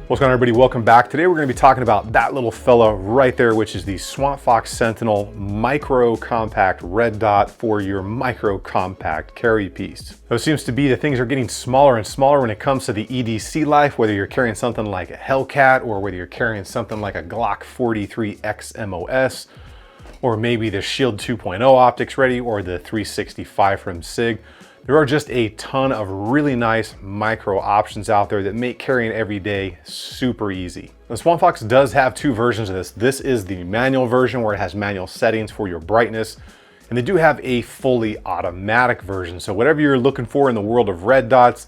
What's going on, everybody? Welcome back. Today we're going to be talking about that little fella right there, which is the SwampFox Sentinel Micro Compact Red Dot for your micro compact carry piece. So it seems to be that things are getting smaller and smaller when it comes to the EDC life, whether you're carrying something like a Hellcat or whether you're carrying something like a Glock 43X MOS, or maybe the Shield 2.0 optics ready, or the 365 from SIG. There are just a ton of really nice micro options out there that make carrying every day super easy. The SwampFox does have two versions of this. This is the manual version where it has manual settings for your brightness, and they do have a fully automatic version. So whatever you're looking for in the world of red dots,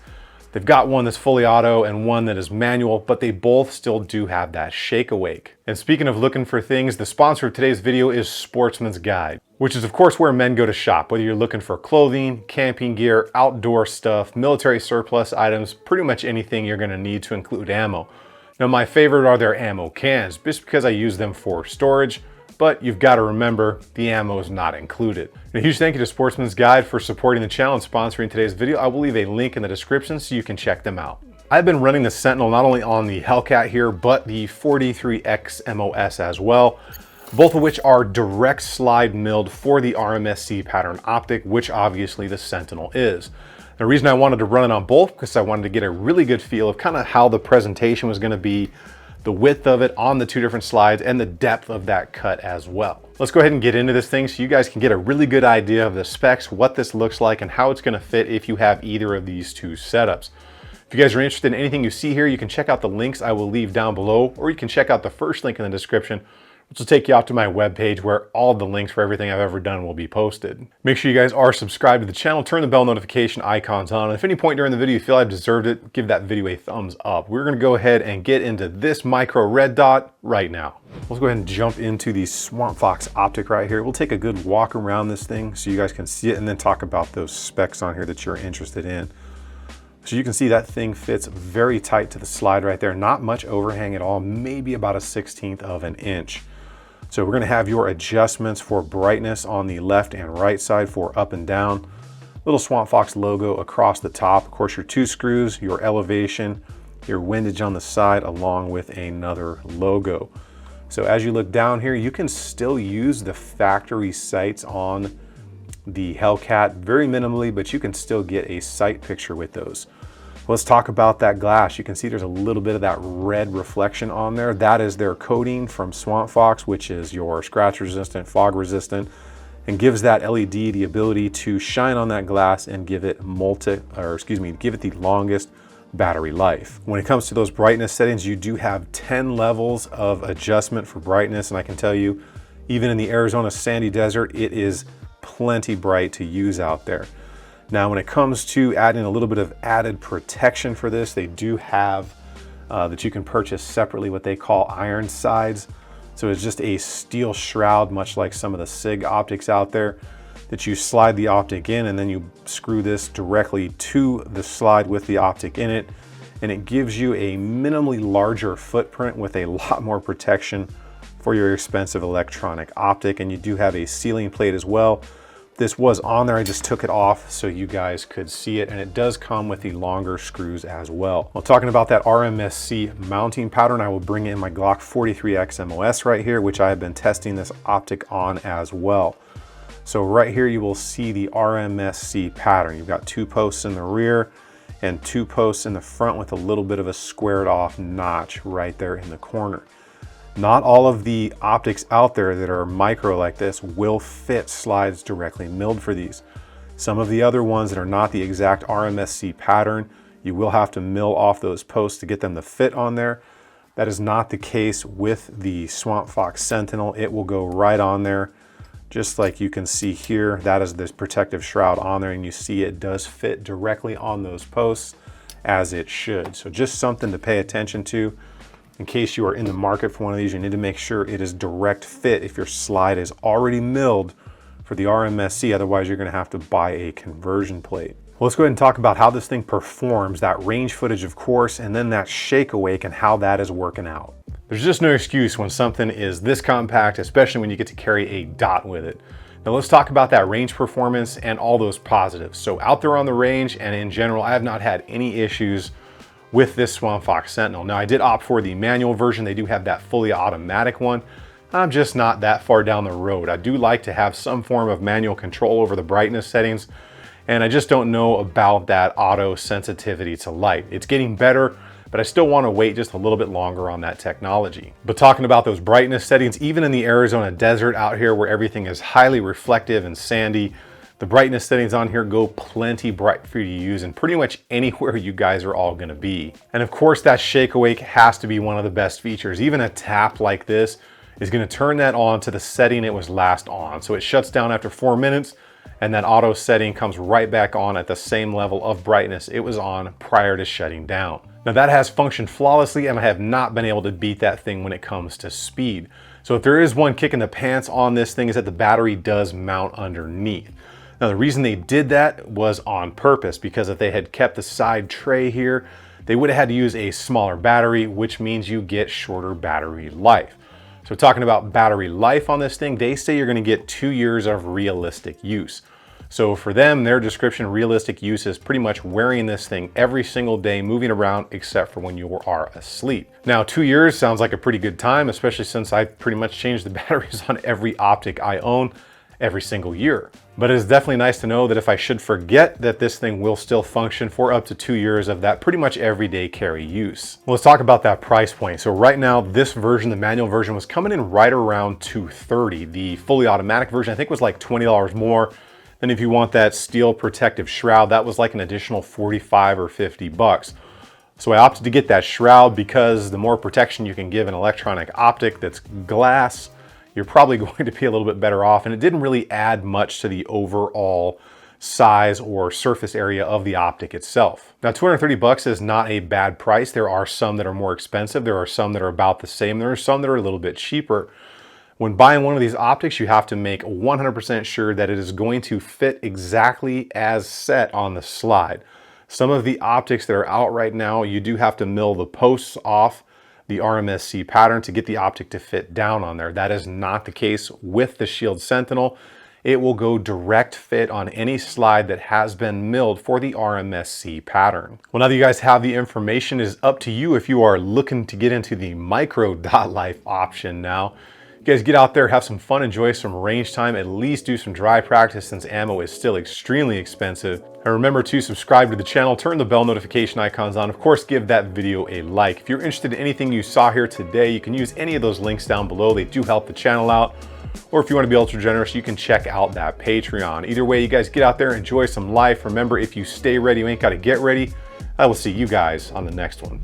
they've got one that's fully auto and one that is manual, but they both still do have that shake awake. And speaking of looking for things, the sponsor of today's video is Sportsman's Guide, which is of course where men go to shop, whether you're looking for clothing, camping gear, outdoor stuff, military surplus items, pretty much anything you're gonna need to include ammo. Now my favorite are their ammo cans, just because I use them for storage, but you've got to remember the ammo is not included. And a huge thank you to Sportsman's Guide for supporting the channel and sponsoring today's video. I will leave a link in the description so you can check them out. I've been running the Sentinel not only on the Hellcat here, but the 43X MOS as well, both of which are direct slide milled for the RMSc pattern optic, which obviously the Sentinel is. The reason I wanted to run it on both, because I wanted to get a really good feel of kind of how the presentation was going to be, the width of it on the two different slides, and the depth of that cut as well. Let's go ahead and get into this thing so you guys can get a really good idea of the specs, what this looks like, and how it's going to fit if you have either of these two setups. If you guys are interested in anything you see here, you can check out the links I will leave down below, or you can check out the first link in the description, which will take you out to my webpage where all the links for everything I've ever done will be posted. Make sure you guys are subscribed to the channel, turn the bell notification icons on, and if any point during the video you feel I've deserved it, give that video a thumbs up. We're gonna go ahead and get into this micro red dot right now. Let's go ahead and jump into the SwampFox optic right here. We'll take a good walk around this thing so you guys can see it and then talk about those specs on here that you're interested in. So you can see that thing fits very tight to the slide right there. Not much overhang at all, maybe about a 1/16 of an inch. So we're gonna have your adjustments for brightness on the left and right side for up and down. Little SwampFox logo across the top. Of course, your two screws, your elevation, your windage on the side, along with another logo. So as you look down here, you can still use the factory sights on the Hellcat very minimally, but you can still get a sight picture with those. Let's talk about that glass. You can see there's a little bit of that red reflection on there. That is their coating from SwampFox, which is your scratch resistant, fog resistant, and gives that LED the ability to shine on that glass and give it give it the longest battery life. When it comes to those brightness settings, you do have 10 levels of adjustment for brightness, and I can tell you, even in the Arizona sandy desert, it is plenty bright to use out there. Now, when it comes to adding a little bit of added protection for this, they do have that you can purchase separately what they call iron sides. So it's just a steel shroud, much like some of the SIG optics out there, that you slide the optic in and then you screw this directly to the slide with the optic in it. And it gives you a minimally larger footprint with a lot more protection for your expensive electronic optic. And you do have a sealing plate as well. This was on there, I just took it off so you guys could see it, and it does come with the longer screws as well. Well, talking about that RMSc mounting pattern, I will bring in my Glock 43X MOS right here, which I have been testing this optic on as well. So right here you will see the RMSc pattern. You've got two posts in the rear and two posts in the front with a little bit of a squared off notch right there in the corner. Not all of the optics out there that are micro like this will fit slides directly milled for these. Some of the other ones that are not the exact RMSc pattern, you will have to mill off those posts to get them to fit on there. That is not the case with the SwampFox Sentinel. It will go right on there, just like you can see here. That is this protective shroud on there, and you see it does fit directly on those posts as it should. So just something to pay attention to. In case you are in the market for one of these, you need to make sure it is direct fit if your slide is already milled for the RMSc, otherwise you're gonna have to buy a conversion plate. Well, let's go ahead and talk about how this thing performs, that range footage of course, and then that shake awake and how that is working out. There's just no excuse when something is this compact, especially when you get to carry a dot with it. Now let's talk about that range performance and all those positives. So out there on the range and in general, I have not had any issues with this SwampFox Sentinel. Now I did opt for the manual version. They do have that fully automatic one. I'm just not that far down the road. I do like to have some form of manual control over the brightness settings, and I just don't know about that auto sensitivity to light. It's getting better, but I still want to wait just a little bit longer on that technology. But talking about those brightness settings, even in the Arizona desert out here where everything is highly reflective and sandy, the brightness settings on here go plenty bright for you to use and pretty much anywhere you guys are all gonna be. And of course that shake awake has to be one of the best features. Even a tap like this is gonna turn that on to the setting it was last on. So it shuts down after 4 minutes and that auto setting comes right back on at the same level of brightness it was on prior to shutting down. Now that has functioned flawlessly and I have not been able to beat that thing when it comes to speed. So if there is one kick in the pants on this thing is that the battery does mount underneath. Now the reason they did that was on purpose, because if they had kept the side tray here, they would have had to use a smaller battery, which means you get shorter battery life. So talking about battery life on this thing, they say you're gonna get 2 years of realistic use. So for them, their description, realistic use is pretty much wearing this thing every single day, moving around, except for when you are asleep. Now, 2 years sounds like a pretty good time, especially since I pretty much changed the batteries on every optic I own every single year. But it is definitely nice to know that if I should forget, that this thing will still function for up to 2 years of that pretty much everyday carry use. Well, let's talk about that price point. So right now, this version, the manual version, was coming in right around $230. The fully automatic version, I think, was like $20 more. Then if you want that steel protective shroud, that was like an additional 45 or 50 bucks. So I opted to get that shroud because the more protection you can give an electronic optic that's glass, you're probably going to be a little bit better off. And it didn't really add much to the overall size or surface area of the optic itself. Now, 230 bucks is not a bad price. There are some that are more expensive. There are some that are about the same. There are some that are a little bit cheaper. When buying one of these optics, you have to make 100% sure that it is going to fit exactly as set on the slide. Some of the optics that are out right now, you do have to mill the posts off the RMSc pattern to get the optic to fit down on there. That is not the case with the Shield Sentinel. It will go direct fit on any slide that has been milled for the RMSc pattern. Well, now that you guys have the information, it is up to you if you are looking to get into the micro dot life option now. You guys get out there, have some fun, enjoy some range time, at least do some dry practice since ammo is still extremely expensive. And remember to subscribe to the channel, turn the bell notification icons on. Of course, give that video a like. If you're interested in anything you saw here today, you can use any of those links down below. They do help the channel out. Or if you want to be ultra generous, you can check out that Patreon. Either way, you guys get out there, enjoy some life. Remember, if you stay ready, you ain't got to get ready. I will see you guys on the next one.